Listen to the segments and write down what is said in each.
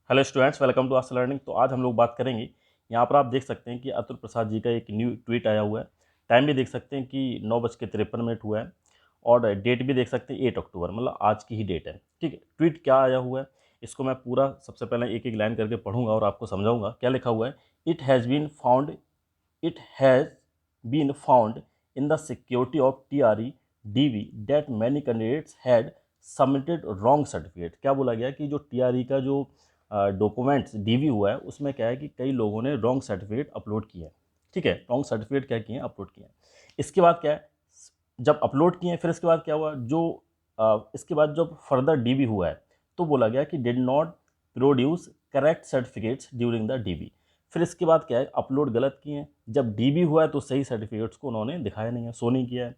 Hello students, welcome to Aastha learning. तो आज हम लोग बात करेंगे, यहाँ पर आप देख सकते हैं कि अतुल प्रसाद जी का एक न्यू ट्वीट आया हुआ है। टाइम भी देख सकते हैं कि 9:53 हुआ है और डेट भी देख सकते हैं 8 अक्टूबर, मतलब आज की ही डेट है। ठीक है, ट्वीट क्या आया हुआ है इसको मैं पूरा सबसे पहले एक एक लाइन करके पढ़ूंगा और आपको समझाऊंगा क्या लिखा हुआ है। It has been found in the security of TRE DV that many candidates had submitted wrong certificate. क्या बोला गया कि जो TRE का जो डॉक्यूमेंट्स DV हुआ है उसमें क्या है कि कई लोगों ने रॉन्ग सर्टिफिकेट अपलोड किए हैं। ठीक है, रॉन्ग सर्टिफिकेट क्या किए हैं, अपलोड किए हैं। इसके बाद क्या है, जब अपलोड किए फिर इसके बाद क्या हुआ, जो इसके बाद जब फर्दर DV हुआ है तो बोला गया कि did not produce correct certificates during the DV। फिर इसके बाद क्या है, अपलोड गलत किए हैं। जब DV हुआ है तो सही सर्टिफिकेट्स को उन्होंने दिखाया नहीं है, शो नहीं किया है।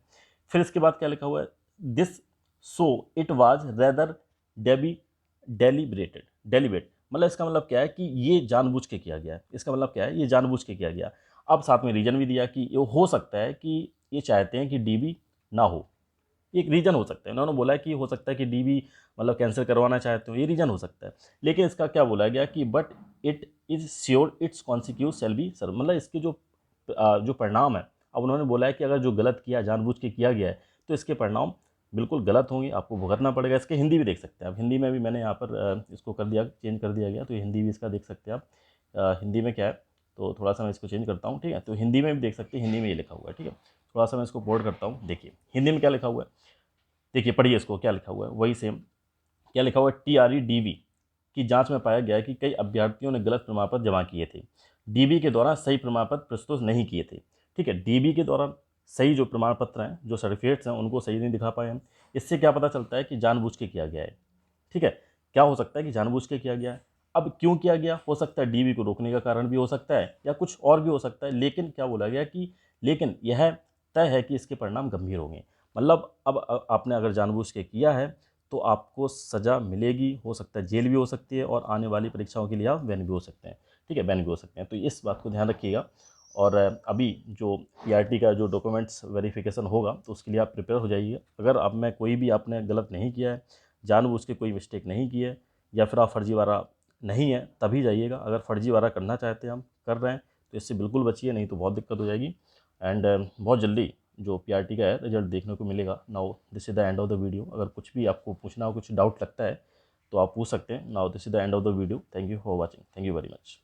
फिर इसके बाद क्या लिखा हुआ है, this so it was rather डेबी डेलीबरेट, मतलब इसका मतलब क्या है कि ये जानबूझ के किया गया है। इसका मतलब क्या है, ये जानबूझ के किया गया। अब साथ में रीजन भी दिया कि ये हो सकता है कि ये चाहते हैं कि DV ना हो। एक रीजन हो सकता है, उन्होंने बोला है कि हो सकता है कि DV मतलब कैंसिल करवाना चाहते हो, ये रीजन हो सकता है। लेकिन इसका क्या बोला गया कि but it is sure it's consequences shall be sir, मतलब इसके जो परिणाम है। अब उन्होंने बोला है कि अगर जो गलत किया, जानबूझ के किया गया है, तो इसके परिणाम बिल्कुल गलत होंगे, आपको भुगतना पड़ेगा। इसके हिंदी भी देख सकते हैं आप, हिंदी में भी मैंने यहाँ पर इसको कर दिया, चेंज कर दिया गया, तो हिंदी भी इसका देख सकते हैं आप। हिंदी में क्या है, तो थोड़ा सा मैं इसको चेंज करता हूँ। ठीक है, तो हिंदी में भी देख सकते हैं, हिंदी में ये लिखा हुआ है। ठीक है, थोड़ा सा मैं इसको बोर्ड करता हूँ। देखिए हिंदी में क्या लिखा हुआ है, देखिए पढ़िए इसको, क्या लिखा हुआ है वही सेम। क्या लिखा हुआ है, TRE DV की जांच में पाया गया है कि कई अभ्यर्थियों ने गलत प्रमाण पत्र जमा किए थे। DV के दौरान सही प्रमाण पत्र प्रस्तुत नहीं किए थे। ठीक है, DV के दौरान सही जो प्रमाण पत्र हैं, जो सर्टिफिकेट्स हैं, उनको सही नहीं दिखा पाए हम। इससे क्या पता चलता है कि जानबूझ के किया गया है। ठीक है, क्या हो सकता है कि जानबूझ के किया गया है। अब क्यों किया गया, हो सकता है DV को रोकने का कारण भी हो सकता है या कुछ और भी हो सकता है। लेकिन क्या बोला गया कि लेकिन यह तय है कि इसके परिणाम गंभीर होंगे। मतलब अब आपने अगर जानबूझ के किया है तो आपको सज़ा मिलेगी, हो सकता है जेल भी हो सकती है, और आने वाली परीक्षाओं के लिए आप बैन भी हो सकते हैं। ठीक है, बैन भी हो सकते हैं, तो इस बात को ध्यान रखिएगा। और अभी जो PRT का जो डॉक्यूमेंट्स वेरिफिकेशन होगा तो उसके लिए आप प्रिपेयर हो जाइए। अगर आप में कोई भी आपने गलत नहीं किया है, जानबूझ के कोई मिस्टेक नहीं की है, या फिर आप फर्जीवाड़ा नहीं है, तभी जाइएगा। अगर फर्जीवाड़ा करना चाहते हैं, हम कर रहे हैं, तो इससे बिल्कुल बचिए, नहीं तो बहुत दिक्कत हो जाएगी। एंड बहुत जल्दी जो PRT का है रिजल्ट देखने को मिलेगा। Now this is the end of the video. अगर कुछ भी आपको पूछना हो, कुछ डाउट लगता है, तो आप पूछ सकते हैं। Now this is the end of the video. Thank you for watching, thank you very much.